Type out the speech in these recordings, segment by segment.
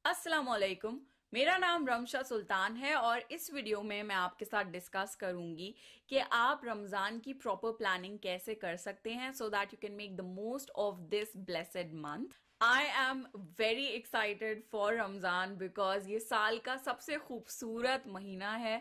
अस्सलाम वालेकुम। मेरा नाम रमशा सुल्तान है और इस वीडियो में मैं आपके साथ डिस्कस करूंगी कि आप रमजान की प्रॉपर प्लानिंग कैसे कर सकते हैं सो that you can make the most of this blessed month. I am very excited for Ramzan because ये साल का सबसे खूबसूरत महीना है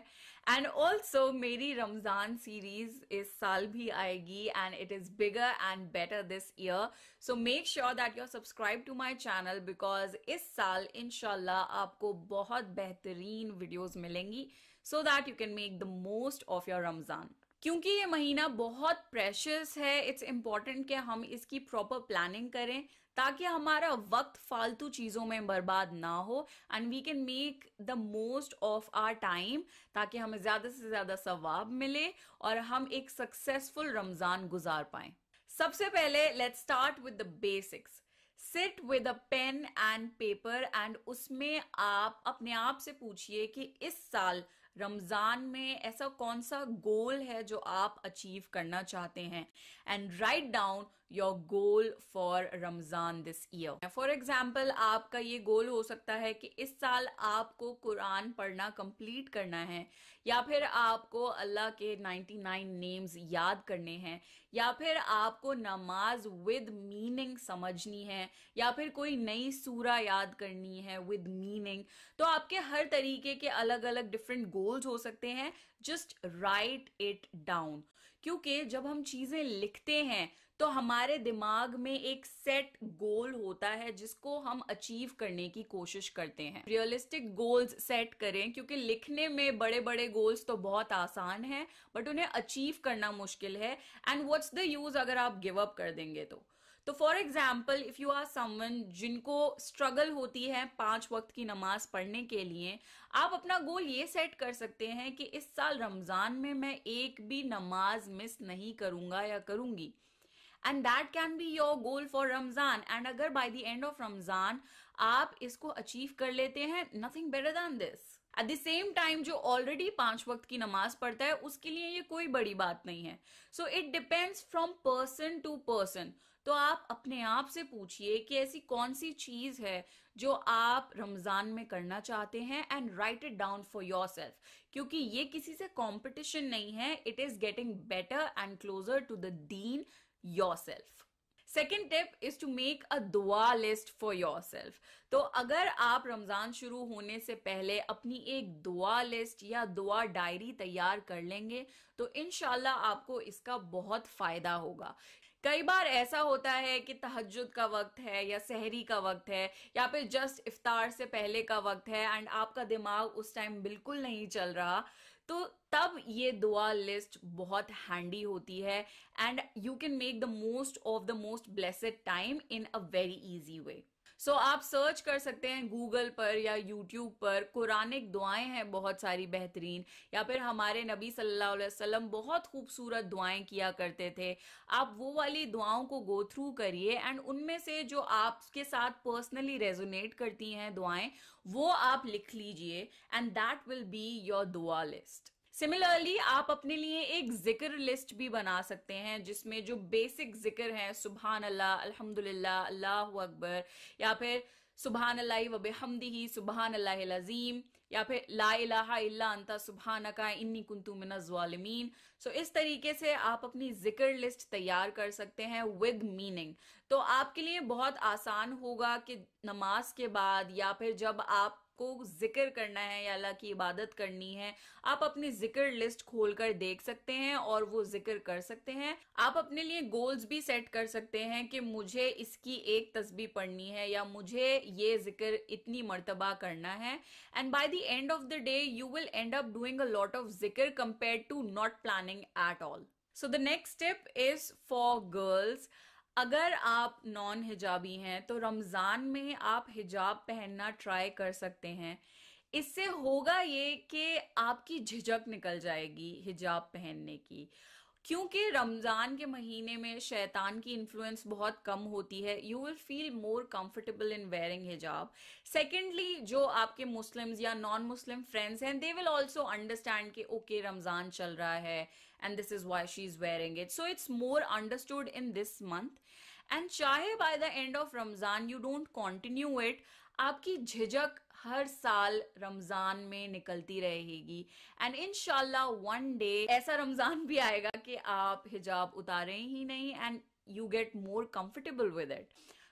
एंड ऑल्सो मेरी रमजान सीरीज इस साल भी आएगी and it is bigger and better this year. So make sure that you are subscribed to my channel because इस साल इंशाल्लाह आपको बहुत बेहतरीन वीडियोस मिलेंगी so that you can make the most of your Ramzan. क्योंकि ये महीना बहुत प्रेशियस है, इट्स इंपॉर्टेंट कि हम इसकी प्रॉपर प्लानिंग करें ताकि हमारा वक्त फालतू चीजों में बर्बाद ना हो and we can make the most of our time ताकि हमें ज्यादा से ज्यादा सवाब मिले और हम एक सक्सेसफुल रमजान गुजार पाएं। सबसे पहले let's start with the basics. Sit with a pen and paper एंड उसमें आप अपने आप से पूछिए कि इस साल रमजान में ऐसा कौन सा गोल है जो आप अचीव करना चाहते हैं and write down your goal for Ramzan this year. For example आपका ये गोल हो सकता है कि इस साल आपको कुरान पढ़ना कंप्लीट करना है, या फिर आपको अल्लाह के 99 नेम्स याद करने हैं, या फिर आपको नमाज विद मीनिंग समझनी है, या फिर कोई नई सूरा याद करनी है विद मीनिंग। तो आपके हर तरीके के अलग अलग डिफरेंट गोल्स हो सकते हैं। जस्ट राइट इट डाउन, क्योंकि जब हम चीजें लिखते हैं तो हमारे दिमाग में एक सेट गोल होता है जिसको हम अचीव करने की कोशिश करते हैं। रियलिस्टिक गोल्स सेट करें, क्योंकि लिखने में बड़े बड़े गोल्स तो बहुत आसान है बट उन्हें अचीव करना मुश्किल है एंड व्हाट्स द यूज अगर आप गिव अप कर देंगे तो for example if you are someone जिनको स्ट्रगल होती है 5 वक्त की नमाज पढ़ने के लिए, आप अपना गोल ये सेट कर सकते हैं कि इस साल रमजान में मैं एक भी नमाज मिस नहीं करूंगा या करूंगी and that can be your goal for Ramzan. And अगर by the end of Ramzan आप इसको अचीव कर लेते हैं, nothing better than this. At the same time जो ऑलरेडी 5 वक्त की नमाज पढ़ता है उसके लिए ये कोई बड़ी बात नहीं है। So it depends from person to person. तो आप अपने आप से पूछिए कि ऐसी कौन सी चीज है जो आप रमजान में करना चाहते हैं and write it down for yourself, क्योंकि ये किसी से कॉम्पिटिशन नहीं है, it is getting better and closer to the दीन yourself. Second tip is to make a दुआ लिस्ट फॉर योर सेल्फ। तो अगर आप रमजान शुरू होने से पहले अपनी एक दुआ लिस्ट या दुआ डायरी तैयार कर लेंगे तो इंशाल्लाह आपको इसका बहुत फायदा होगा। कई बार ऐसा होता है कि तहज्जुद का वक्त है या सहरी का वक्त है या फिर जस्ट इफ्तार से पहले का वक्त है एंड आपका दिमाग उस टाइम बिल्कुल नहीं चल रहा, तो तब ये दुआ लिस्ट बहुत हैंडी होती है and you can make the most of the most blessed time in a very easy way. So आप सर्च कर सकते हैं गूगल पर या यूट्यूब पर, कुरानिक दुआएं हैं बहुत सारी बेहतरीन, या फिर हमारे नबी सल्लल्लाहु अलैहि वसल्लम बहुत खूबसूरत दुआएं किया करते थे। आप वो वाली दुआओं को गो थ्रू करिए एंड उनमें से जो आपके साथ पर्सनली रेजोनेट करती हैं दुआएं वो आप लिख लीजिए and that will be your दुआ लिस्ट। सिमिलरली आप अपने लिए एक जिक्र लिस्ट भी बना सकते हैं जिसमें जो बेसिक जिक्र हैं, सुभान अल्लाह, अल्हम्दुलिल्लाह, अल्लाहु अकबर, या फिर सुभान अल्लाह व बिहम्दिही सुभान अल्लाहिल अज़ीम, या फिर ला इलाहा इल्ला अंता सुभानका इन्नी कुन्तु मिनज़ ज़ालिमीन। सो इस तरीके से आप अपनी जिक्र लिस्ट तैयार कर सकते हैं विद मीनिंग। तो आपके लिए बहुत आसान होगा कि नमाज के बाद या फिर जब आप को जिक्र करना है या अल्लाह की इबादत करनी है, आप अपनी जिक्र लिस्ट खोलकर देख सकते हैं और वो जिक्र कर सकते हैं। आप अपने लिए गोल्स भी सेट कर सकते हैं कि मुझे इसकी एक तस्बीह पढ़नी है या मुझे ये जिक्र इतनी मर्तबा करना है and by the end of the day you will end up doing a lot of जिक्र compare to not planning at all. So the next tip is for girls. अगर आप नॉन हिजाबी हैं तो रमजान में आप हिजाब पहनना ट्राई कर सकते हैं। इससे होगा ये कि आपकी झिझक निकल जाएगी हिजाब पहनने की, क्योंकि रमजान के महीने में शैतान की इन्फ्लुएंस बहुत कम होती है। You will feel more comfortable in wearing हिजाब। सेकेंडली जो आपके मुस्लिम्स या नॉन मुस्लिम फ्रेंड्स हैं दे विल ऑल्सो अंडरस्टैंड कि ओके रमजान चल रहा है and this is why she is wearing it, so it's more understood in this month. And चाहे by the end of Ramzan you don't continue it, आपकी झिझक हर साल रमजान में निकलती रहेगी, एंड इंशाल्लाह वन डे ऐसा रमजान भी आएगा कि आप हिजाब उतारें ही नहीं, and you get more comfortable with it.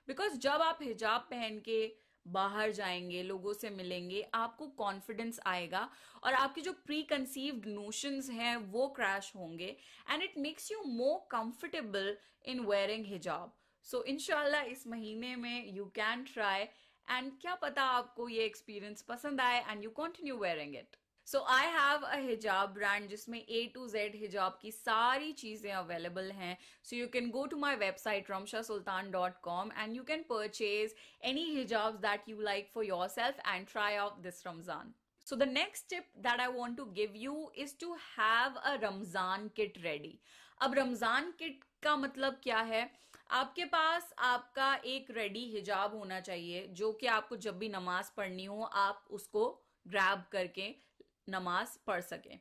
Because जब आप हिजाब पहन के बाहर जाएंगे, लोगों से मिलेंगे, आपको कॉन्फिडेंस आएगा और आपके जो प्री कंसीव्ड नोशंस हैं वो क्रैश होंगे, and it makes you more comfortable in wearing हिजाब। सो इंशाल्लाह इस महीने में यू कैन ट्राई, एंड क्या पता आपको ये एक्सपीरियंस पसंद आए and you continue wearing it. So I have a हिजाब ब्रांड जिसमें A to Z हिजाब की सारी चीजें अवेलेबल हैं। So you can go to my website ramshasultan.com and you can purchase any hijabs that you like for yourself and try out this Ramzan. So the next tip that I want to give you is to have a Ramzan kit ready. अब Ramzan kit का मतलब क्या है? आपके पास आपका एक ready हिजाब होना चाहिए जो कि आपको जब भी नमाज पढ़नी हो आप उसको ग्रैब करके नमाज पढ़ सके।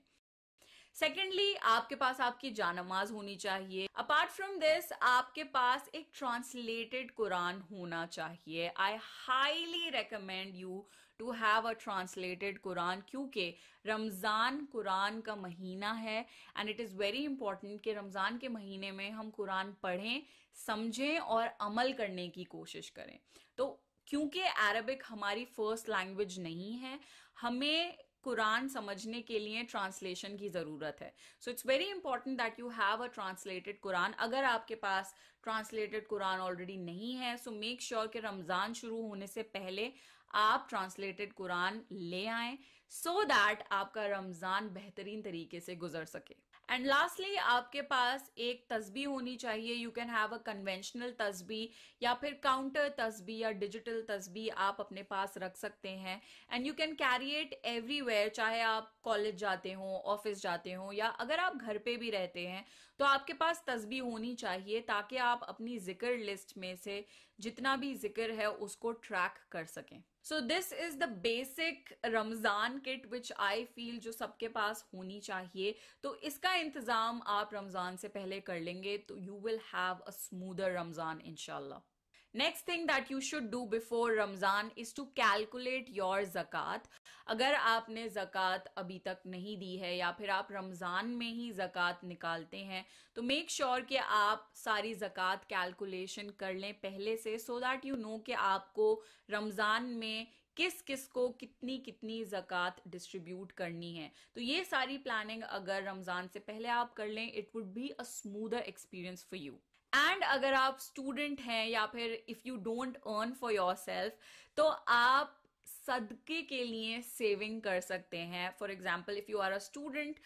सेकेंडली, आपके पास आपकी जानमाज होनी चाहिए। अपार्ट फ्रॉम दिस, आपके पास एक ट्रांसलेटेड कुरान होना चाहिए। I highly recommend you to have a translated Quran, क्योंकि रमजान कुरान का महीना है and it is very important कि रमजान के महीने में हम कुरान पढ़ें, समझें और अमल करने की कोशिश करें। तो क्योंकि अरबिक हमारी फर्स्ट लैंग्वेज नहीं है, हमें कुरान समझने के लिए ट्रांसलेशन की जरूरत है। So it's very important that you have a translated Quran. अगर आपके पास ट्रांसलेटेड कुरान ऑलरेडी नहीं है, सो मेक श्योर कि रमजान शुरू होने से पहले आप ट्रांसलेटेड कुरान ले आएं, सो दैट आपका रमजान बेहतरीन तरीके से गुजर सके। एंड लास्टली, आपके पास एक तस्बीह होनी चाहिए। You can have a conventional तस्बीह या फिर काउंटर तस्बीह या डिजिटल तस्बीह आप अपने पास रख सकते हैं, and you can carry it everywhere, चाहे आप कॉलेज जाते हो, ऑफिस जाते हो, या अगर आप घर पे भी रहते हैं तो आपके पास तस्बीह होनी चाहिए ताकि आप अपनी जिक्र लिस्ट में से जितना भी जिक्र है उसको ट्रैक कर सकें। So this is the basic Ramzan kit which I feel जो सबके पास होनी चाहिए। तो इसका इंतजाम आप रमजान से पहले कर लेंगे तो you will have a smoother Ramzan इंशाल्लाह। Next thing that you should do before Ramzan is to calculate your ज़कात। अगर आपने ज़कात अभी तक नहीं दी है या फिर आप रमजान में ही ज़कात निकालते हैं, तो मेक श्योर कि आप सारी ज़कात कैलकुलेशन कर लें पहले से, सो दैट यू नो कि आपको रमजान में किस किस को कितनी कितनी ज़कात डिस्ट्रीब्यूट करनी है। तो ये सारी प्लानिंग अगर रमजान से पहले आप कर लें, it would be a smoother experience for you. And अगर आप स्टूडेंट हैं या फिर if you don't earn for yourself, तो आप सदके के लिए सेविंग कर सकते हैं। For example, if you are a student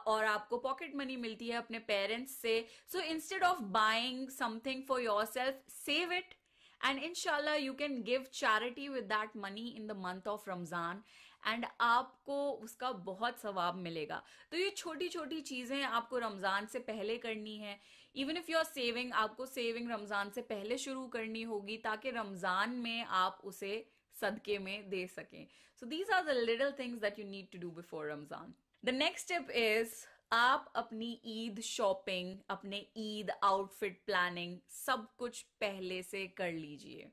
और आपको पॉकेट मनी मिलती है अपने पेरेंट्स से, so instead of buying something for yourself, save it and इंशाल्लाह you can give charity with that money in the month of Ramzan, and आपको उसका बहुत सवाब मिलेगा। तो ये छोटी छोटी चीजें आपको रमजान से पहले करनी है। Even if you are saving, आपको सेविंग रमजान से पहले शुरू करनी होगी ताकि रमजान में आप उसे सदके में दे सकें। So these are the little things that you need to do before Ramzan. The next tip is आप अपनी ईद शॉपिंग, अपने ईद आउटफिट प्लानिंग सब कुछ पहले से कर लीजिए,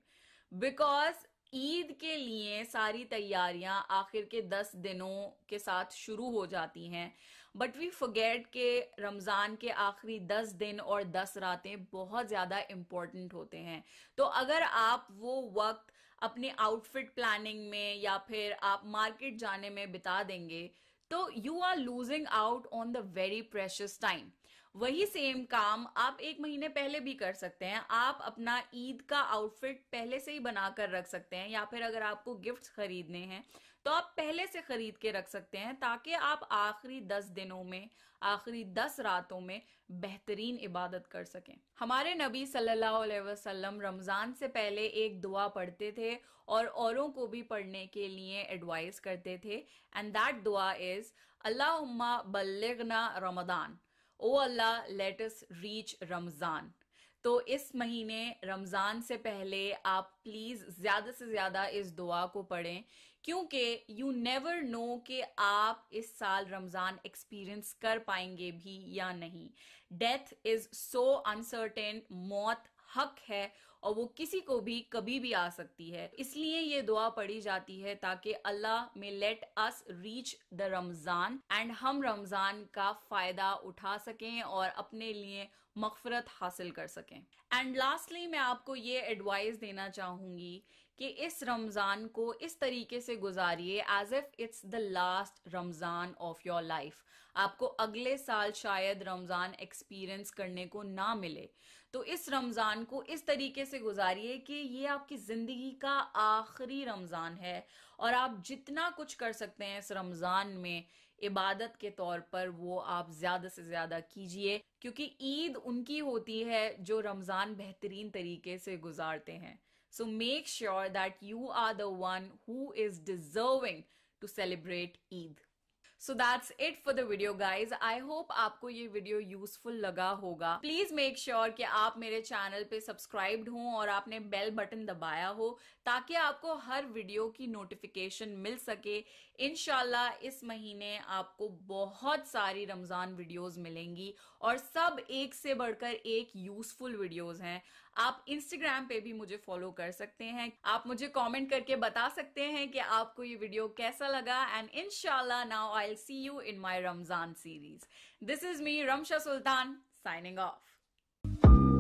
बिकॉज ईद के लिए सारी तैयारियां आखिर के 10 दिनों के साथ शुरू हो जाती हैं, बट वी फॉरगेट के रमजान के आखिरी 10 दिन और 10 रातें बहुत ज्यादा इंपॉर्टेंट होते हैं। तो अगर आप वो वक्त अपने आउटफिट प्लानिंग में या फिर आप मार्केट जाने में बिता देंगे, तो you are losing out on the very precious time. वही सेम काम आप एक महीने पहले भी कर सकते हैं। आप अपना ईद का आउटफिट पहले से ही बनाकर रख सकते हैं, या फिर अगर आपको गिफ्ट्स खरीदने हैं तो आप पहले से खरीद के रख सकते हैं, ताकि आप आखिरी 10 दिनों में, आखिरी 10 रातों में बेहतरीन इबादत कर सकें। हमारे नबी सल्लल्लाहु अलैहि वसल्लम रमजान से पहले एक दुआ पढ़ते थे और औरों को भी पढ़ने के लिए एडवाइस करते थे, एंड दैट दुआ इज अल्लाहुम्मा बल्लिगना रमदान, ओ अल्लाह लेट अस रीच रमजान। तो इस महीने रमजान से पहले आप प्लीज ज्यादा से ज्यादा इस दुआ को पढ़ें, क्योंकि यू नेवर नो कि आप इस साल रमजान एक्सपीरियंस कर पाएंगे भी या नहीं। डेथ इज सो अनसर्टेन, मौत हक है और वो किसी को भी कभी भी आ सकती है। इसलिए ये दुआ पढ़ी जाती है ताकि अल्लाह में let us reach the Ramzan and हम रमजान का फायदा उठा सकें और अपने लिए मगफरत हासिल कर सकें। एंड लास्टली मैं आपको ये एडवाइस देना चाहूंगी कि इस रमजान को इस तरीके से गुजारिए as if it's the last Ramzan of your life. आपको अगले साल शायद रमजान एक्सपीरियंस करने को ना मिले, तो इस रमजान को इस तरीके से गुजारिए कि ये आपकी जिंदगी का आखिरी रमजान है और आप जितना कुछ कर सकते हैं इस रमजान में इबादत के तौर पर वो आप ज्यादा से ज्यादा कीजिए, क्योंकि ईद उनकी होती है जो रमजान बेहतरीन तरीके से गुजारते हैं। So make sure that you are the one who is deserving to celebrate Eid. So that's it for the video guys. I hope आपको ये वीडियो यूजफुल लगा होगा। प्लीज मेक श्योर कि आप मेरे चैनल पे सब्सक्राइब्ड हों और आपने बेल बटन दबाया हो ताकि आपको हर वीडियो की नोटिफिकेशन मिल सके। इंशाल्लाह इस महीने आपको बहुत सारी रमजान वीडियोस मिलेंगी और सब एक से बढ़कर एक यूजफुल वीडियोस हैं। आप इंस्टाग्राम पे भी मुझे फॉलो कर सकते हैं। आप मुझे कमेंट करके बता सकते हैं कि आपको ये वीडियो कैसा लगा एंड इंशाल्लाह now I will see you in my Ramzan series. This is me Ramsha Sultan signing off.